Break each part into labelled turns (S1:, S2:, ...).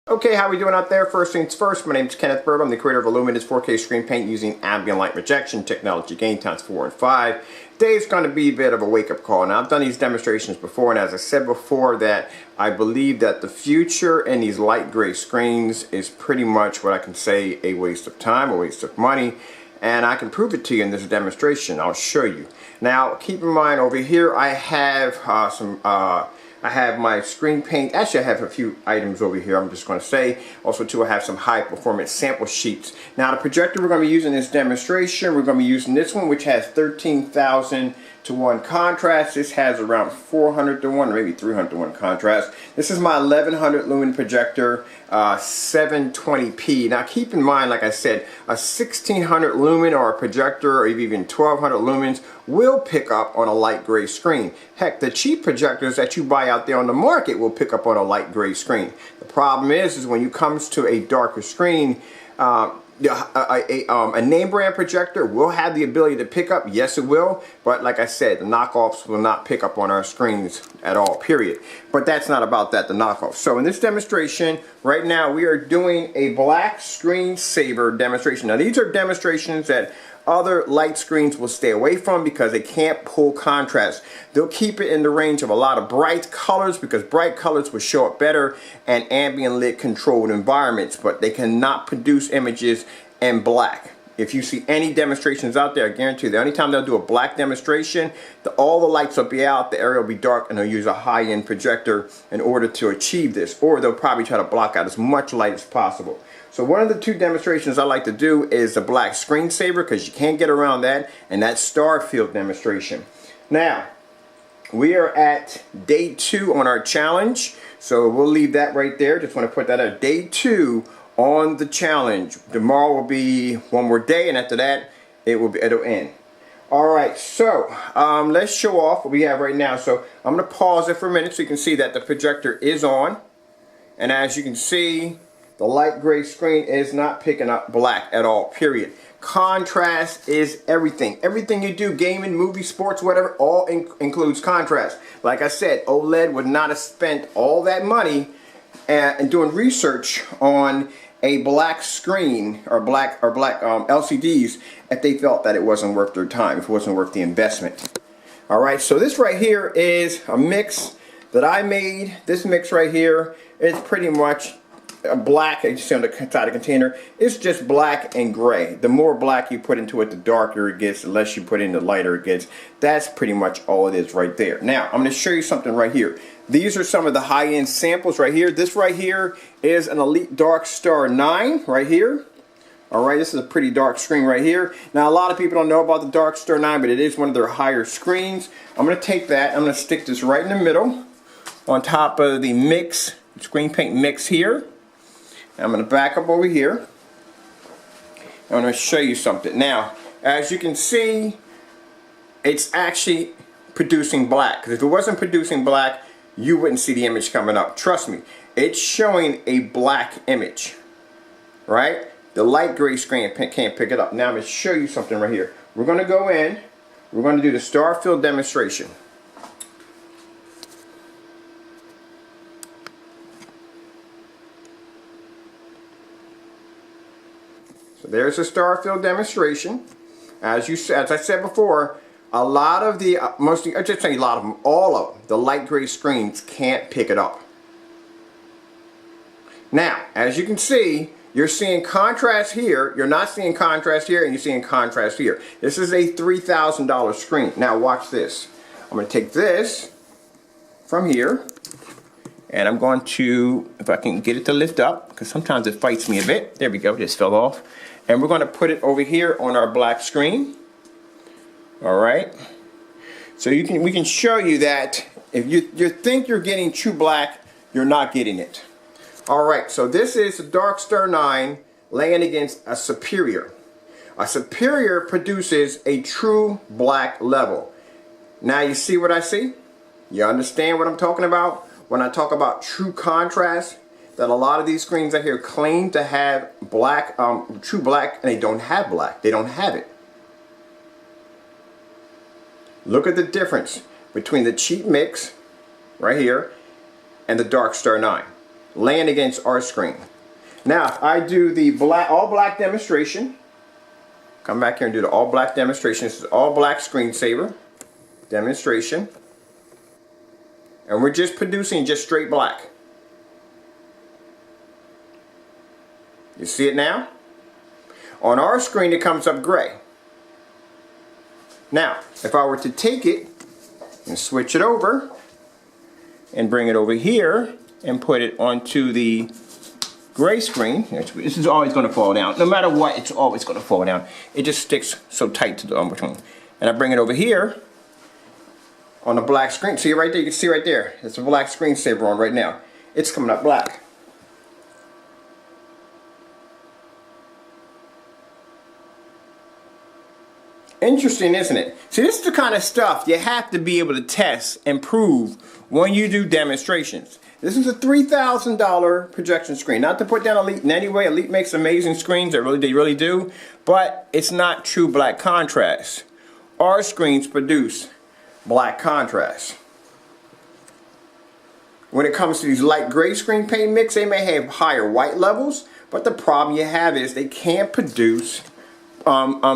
S1: Okay, how we doing out there? First things first, my name is Kenneth Bird. I'm the creator of Illuminous 4K screen paint using ambient light rejection technology, gain times 4 and 5. Today's going to be a bit of a wake-up call. Now, I've done these demonstrations before, and as I said before, that I believe that the future in these light gray screens is pretty much what I can say a waste of time, a waste of money, and I can prove it to you in this demonstration. I'll show you. Now, keep in mind over here, I have I have my screen paint. Actually, I have a few items over here, I'm just going to say. Also, too, I have some high performance sample sheets. Now, the projector we're going to be using in this demonstration, we're going to be using this one, which has 13,000 to 1 contrast. This has around 400 to 1, maybe 300 to 1 contrast. This is my 1100 lumen projector, 720p. Now, keep in mind, like I said, a 1600 lumen or a projector or even 1200 lumens will pick up on a light gray screen. Heck, the cheap projectors that you buy out there on the market will pick up on a light gray screen. The problem is when it comes to a darker screen, a name brand projector will have the ability to pick up. Yes, it will. But like I said, the knockoffs will not pick up on our screens at all, period. But that's not about that, the knockoffs. So in this demonstration, right now we are doing a black screensaver demonstration. Now these are demonstrations that other light screens will stay away from because they can't pull contrast. They'll keep it in the range of a lot of bright colors because bright colors will show up better in ambient lit controlled environments, but they cannot produce images in black. If you see any demonstrations out there, I guarantee you the only time they'll do a black demonstration, all the lights will be out, the area will be dark, and they'll use a high-end projector in order to achieve this, or they'll probably try to block out as much light as possible. So one of the two demonstrations I like to do is the black screensaver because you can't get around that, and that star field demonstration. Now, we are at day 2 on our challenge, so we'll leave that right there. Just want to put that at day 2 on the challenge. Tomorrow will be one more day, and after that, it'll end. Alright, so let's show off what we have right now. So I'm going to pause it for a minute so you can see that the projector is on, and as you can see, the light gray screen is not picking up black at all, period. Contrast is everything. Everything you do, gaming, movie, sports, whatever, all includes contrast. Like I said, OLED would not have spent all that money and doing research on a black screen or black LCDs if they felt that it wasn't worth their time, if it wasn't worth the investment. Alright, so this right here is a mix that I made. This mix right here is pretty much black, as you see on the side of the container. It's just black and gray. The more black you put into it, the darker it gets. The less you put in, the lighter it gets. That's pretty much all it is right there. Now, I'm going to show you something right here. These are some of the high-end samples right here. This right here is an Elite Dark Star 9 right here. Alright, this is a pretty dark screen right here. Now, a lot of people don't know about the Dark Star 9, but it is one of their higher screens. I'm going to take that, I'm going to stick this right in the middle on top of the mix, screen paint mix here. I'm going to back up over here. I'm going to show you something. Now, as you can see, it's actually producing black. Because if it wasn't producing black, you wouldn't see the image coming up. Trust me, it's showing a black image. Right? The light gray screen can't pick it up. Now, I'm going to show you something right here. We're going to go in. We're going to do the star field demonstration. So there's a star field demonstration. As I said before, a lot of the, I just say a lot of them, all of them, the light gray screens can't pick it up. Now, as you can see, you're seeing contrast here, you're not seeing contrast here, and you're seeing contrast here. This is a $3,000 screen. Now watch this. I'm going to take this from here, and I'm going to, if I can get it to lift up, because sometimes it fights me a bit. There we go, it just fell off. And we're going to put it over here on our black screen. Alright. So we can show you that if you think you're getting true black, you're not getting it. Alright, so this is a Dark Star 9 laying against a Superior. A Superior produces a true black level. Now you see what I see? You understand what I'm talking about? When I talk about true contrast, that a lot of these screens out here claim to have black, true black, and they don't have black. They don't have it. Look at the difference between the cheap mix right here and the Dark Star 9. laying against our screen. Now, if I do the all black demonstration, come back here and do the all black demonstration. This is all black screensaver demonstration. And we're just producing just straight black. You see it now? On our screen it comes up gray. Now, if I were to take it and switch it over and bring it over here and put it onto the gray screen, this is always going to fall down. No matter what, it's always going to fall down. It just sticks so tight to the between. And I bring it over here on the black screen. See right there? You can see right there. It's a black screensaver on right now. It's coming up black. Interesting, isn't it? See, this is the kind of stuff you have to be able to test and prove when you do demonstrations. This is a $3,000 projection screen. Not to put down Elite in any way. Elite makes amazing screens. They really do. But it's not true black contrast. Our screens produce black contrast. When it comes to these light gray screen paint mix, they may have higher white levels, but the problem you have is they can't produce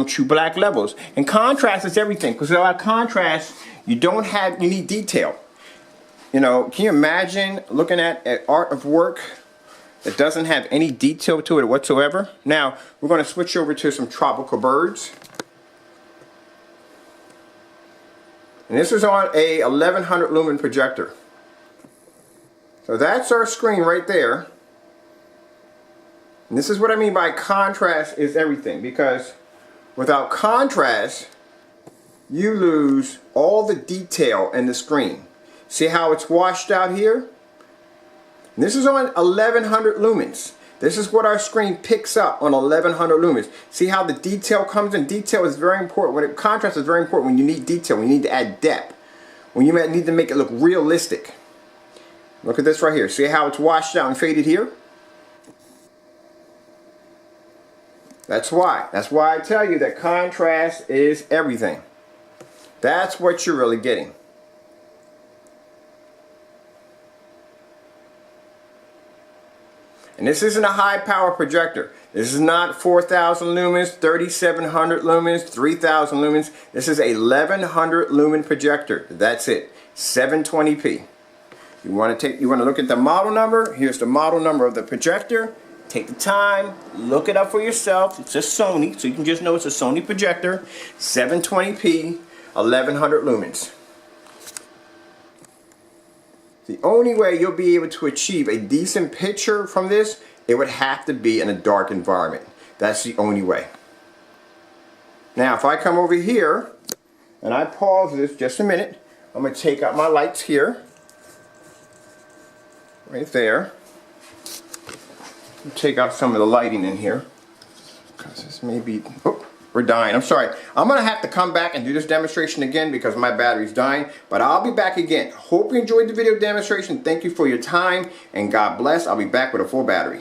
S1: true black levels. And contrast is everything, because without contrast, you need detail. You know, can you imagine looking at art of work that doesn't have any detail to it whatsoever? Now, we're going to switch over to some tropical birds. And this is on a 1100 lumen projector. So that's our screen right there. And this is what I mean by contrast is everything, because without contrast, you lose all the detail in the screen. See how it's washed out here? And this is on 1100 lumens. This is what our screen picks up on 1100 lumens. See how the detail comes in? Detail is very important. Contrast is very important when you need detail, when you need to add depth, when you need to make it look realistic. Look at this right here. See how it's washed out and faded here? That's why. That's why I tell you that contrast is everything. That's what you're really getting. And this isn't a high power projector. This is not 4,000 lumens, 3,700 lumens, 3,000 lumens. This is a 1,100 lumen projector. That's it. 720p. You want to look at the model number. Here's the model number of the projector. Take the time, look it up for yourself. It's a Sony, so you can just know it's a Sony projector. 720p, 1,100 lumens. The only way you'll be able to achieve a decent picture from this, it would have to be in a dark environment. That's the only way. Now, if I come over here and I pause this just a minute, I'm going to take out my lights here. Right there. Take out some of the lighting in here, because this may be, oh, we're dying. I'm sorry. I'm going to have to come back and do this demonstration again because my battery's dying, but I'll be back again. Hope you enjoyed the video demonstration. Thank you for your time, and God bless. I'll be back with a full battery.